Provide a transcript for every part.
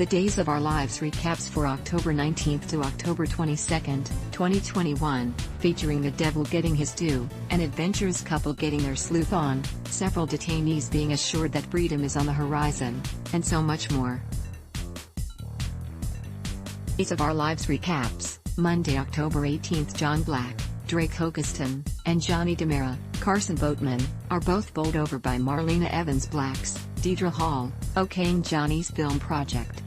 The Days of Our Lives recaps for October 19th to October 22nd, 2021, featuring the devil getting his due, an adventurous couple getting their sleuth on, several detainees being assured that freedom is on the horizon, and so much more. Days of Our Lives recaps, Monday, October 18th. John Black, Drake Hogestyn, and Johnny DiMera, Carson Boatman, are both bowled over by Marlena Evans Black's Deidre Hall, okaying Johnny's film project.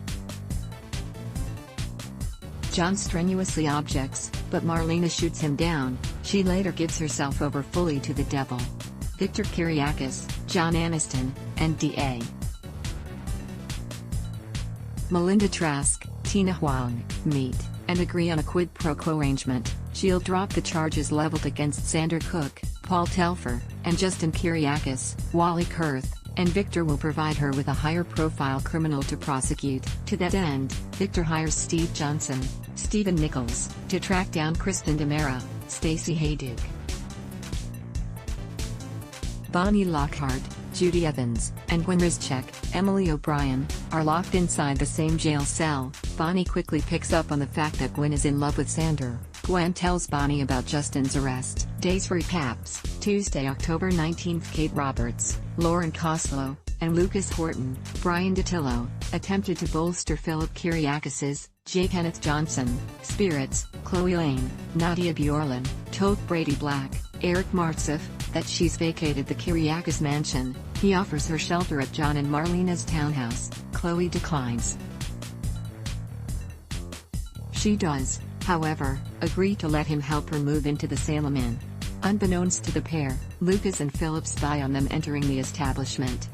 John strenuously objects, but Marlena shoots him down. She later gives herself over fully to the devil. Victor Kiriakis, John Aniston, and D.A. Melinda Trask, Tina Huang, meet and agree on a quid pro quo arrangement. She'll drop the charges leveled against Sander Cook, Paul Telfer, and Justin Kiriakis. Wally Kurth and Victor will provide her with a higher-profile criminal to prosecute. To that end, Victor hires Steve Johnson, Stephen Nichols, to track down Kristen DiMera, Stacey Hayduke, Bonnie Lockhart, Judy Evans, and Gwen Rizchek, Emily O'Brien, are locked inside the same jail cell. Bonnie quickly picks up on the fact that Gwen is in love with Sander. Gwen tells Bonnie about Justin's arrest. Days recaps, Tuesday, October 19th. Kate Roberts, Lauren Koslow, and Lucas Horton, Brian DiTillo, attempted to bolster Philip Kiriakis's, J. Kenneth Johnson, spirits. Chloe Lane, Nadia Bjorlin, told Brady Black, Eric Martseff, that she's vacated the Kiriakis mansion. He offers her shelter at John and Marlena's townhouse. Chloe declines. She does, however, agree to let him help her move into the Salem Inn. Unbeknownst to the pair, Lucas and Philip spy on them entering the establishment.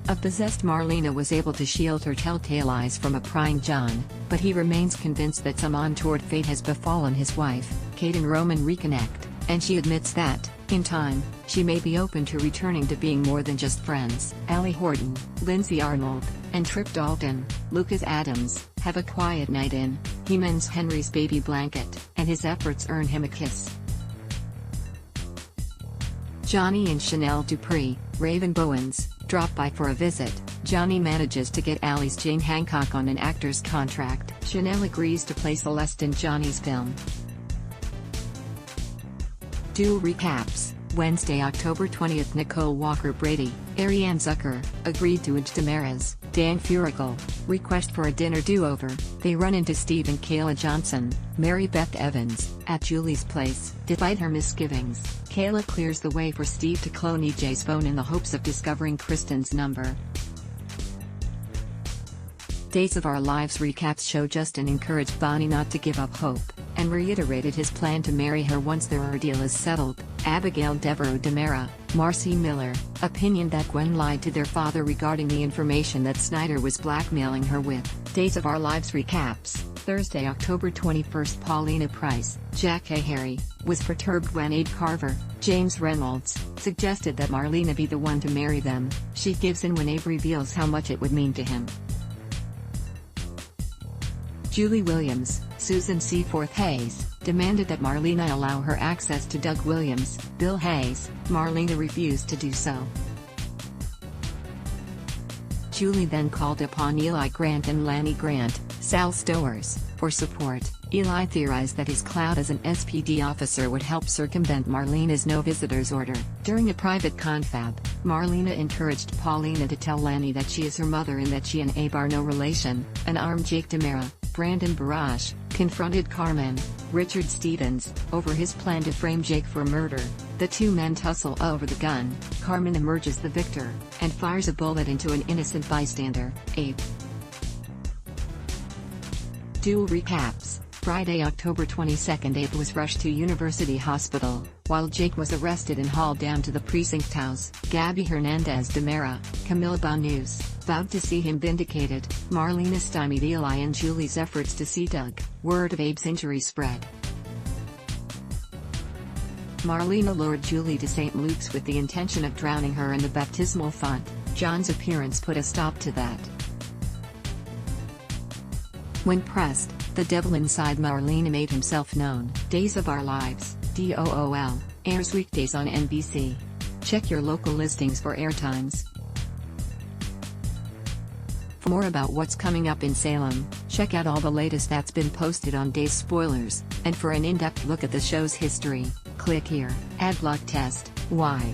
A possessed Marlena was able to shield her telltale eyes from a prying John, but he remains convinced that some untoward fate has befallen his wife. Kate and Roman reconnect, and she admits that, in time, she may be open to returning to being more than just friends. Allie Horton, Lindsay Arnold, and Trip Dalton, Lucas Adams, have a quiet night in. He mends Henry's baby blanket, and his efforts earn him a kiss. Johnny and Chanel Dupree, Raven Bowens, drop by for a visit. Johnny manages to get Allie's Jane Hancock on an actor's contract. Chanel agrees to play Celeste in Johnny's film. Duel recaps, Wednesday, October 20th. Nicole Walker-Brady, Ariane Zucker, agreed to DiMera's, Dan Furical, request for a dinner do-over. They run into Steve and Kayla Johnson, Mary Beth Evans, at Julie's place. Despite her misgivings, Kayla clears the way for Steve to clone EJ's phone in the hopes of discovering Kristen's number. Days of Our Lives recaps show Justin encouraged Bonnie not to give up hope, and reiterated his plan to marry her once their ordeal is settled. Abigail Devereaux DiMera, Marcy Miller, opinion that Gwen lied to their father regarding the information that Snyder was blackmailing her with. Days of Our Lives recaps, Thursday, October 21st. Paulina Price, Jack A. Harry, was perturbed when Abe Carver, James Reynolds, suggested that Marlena be the one to marry them. She gives in when Abe reveals how much it would mean to him. Julie Williams, Susan Seaforth Hayes, demanded that Marlena allow her access to Doug Williams, Bill Hayes. Marlena refused to do so. Julie then called upon Eli Grant and Lanny Grant, Sal Stowers, for support. Eli theorized that his clout as an SPD officer would help circumvent Marlena's no-visitors order. During a private confab, Marlena encouraged Paulina to tell Lanny that she is her mother and that she and Abe are no relation. Unarmed Jake DiMera, Brandon Barrage, confronted Carmen, Richard Stevens, over his plan to frame Jake for murder. The two men tussle over the gun. Carmen emerges the victor, and fires a bullet into an innocent bystander, Abe. Duel recaps, Friday, October 22nd. Abe was rushed to University Hospital, while Jake was arrested and hauled down to the precinct house. Gabby Hernandez DiMera, Camila Banus, vowed to see him vindicated. Marlena stymied Eli and Julie's efforts to see Doug. Word of Abe's injury spread. Marlena lured Julie to St. Luke's with the intention of drowning her in the baptismal font. John's appearance put a stop to that. When pressed, the devil inside Marlena made himself known. Days of Our Lives, DOOL, airs weekdays on NBC. Check your local listings for airtimes. For more about what's coming up in Salem, check out all the latest that's been posted on Days Spoilers, and for an in-depth look at the show's history, click here. Ad block test, why?